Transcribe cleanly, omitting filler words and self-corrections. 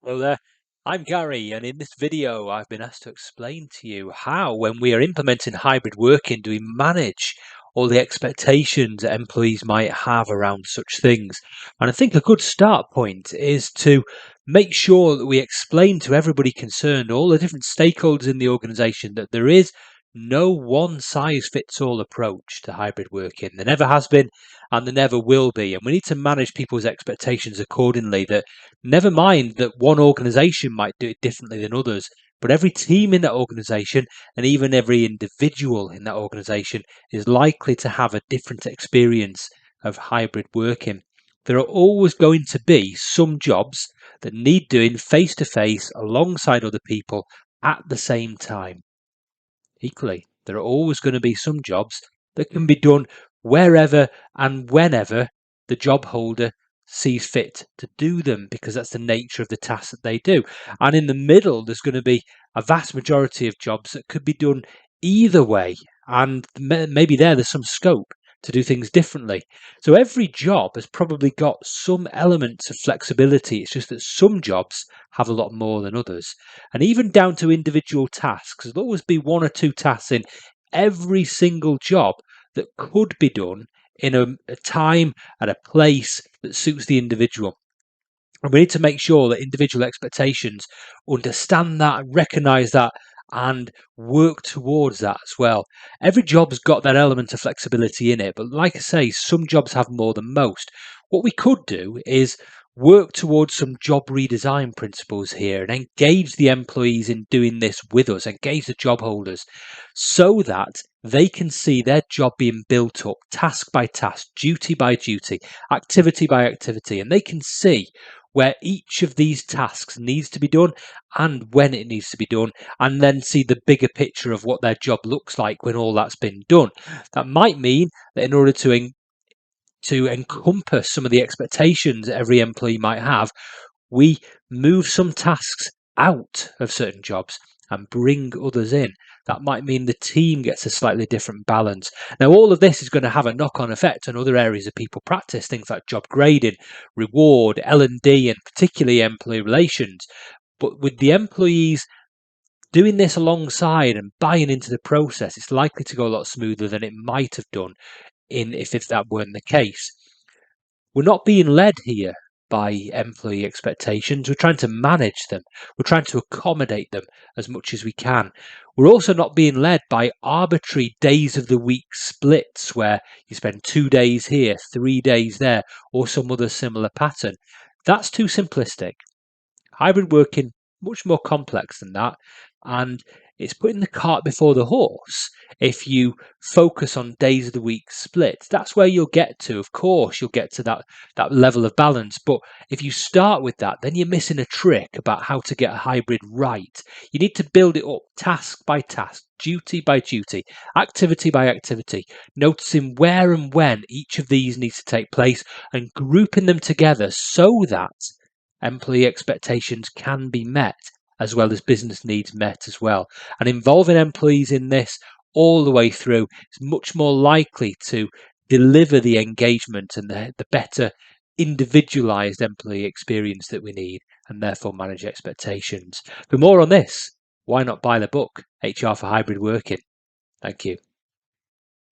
Hello there, I'm Gary, and in this video, I've been asked to explain to you how, when we are implementing hybrid working, do we manage all the expectations that employees might have around such things. And I think a good start point is to make sure that we explain to everybody concerned, all the different stakeholders in the organization, that there is no one size fits all approach to hybrid working. There never has been, and there never will be. And we need to manage people's expectations accordingly. That never mind that one organization might do it differently than others, but every team in that organization and even every individual in that organization is likely to have a different experience of hybrid working. There are always going to be some jobs that need doing face to face alongside other people at the same time. Equally, there are always going to be some jobs that can be done wherever and whenever the job holder sees fit to do them, because that's the nature of the task that they do. And in the middle, there's going to be a vast majority of jobs that could be done either way, and maybe there's some scope to do things differently. So every job has probably got some elements of flexibility. It's just that some jobs have a lot more than others. And even down to individual tasks, there'll always be one or two tasks in every single job that could be done in a time and a place that suits the individual. And we need to make sure that individual expectations understand that, recognize that, and work towards that as well. Every job's got that element of flexibility in it, but like I say, some jobs have more than most. What we could do is work towards some job redesign principles here and engage the employees in doing this with us, engage the job holders, so that they can see their job being built up task by task, duty by duty, activity by activity, and they can see where each of these tasks needs to be done and when it needs to be done, and then see the bigger picture of what their job looks like when all that's been done. That might mean that in order to encompass some of the expectations that every employee might have, we move some tasks out of certain jobs and bring others in. That might mean the team gets a slightly different balance. Now, all of this is going to have a knock-on effect on other areas of people practice, things like job grading, reward, L&D, and particularly employee relations. But with the employees doing this alongside and buying into the process, it's likely to go a lot smoother than it might have done if that weren't the case. We're not being led here by employee expectations. We're trying to manage them. We're trying to accommodate them as much as we can. We're also not being led by arbitrary days of the week splits where you spend 2 days here, 3 days there, or some other similar pattern. That's too simplistic. Hybrid working, much more complex than that, and it's putting the cart before the horse. If you focus on days of the week split, that's where you'll get to. Of course, you'll get to that level of balance. But if you start with that, then you're missing a trick about how to get a hybrid right. You need to build it up task by task, duty by duty, activity by activity, noticing where and when each of these needs to take place and grouping them together so that employee expectations can be met as well as business needs met as well. And involving employees in this all the way through is much more likely to deliver the engagement and the better individualized employee experience that we need, and therefore manage expectations. For more on this, why not buy the book, HR for Hybrid Working? Thank you.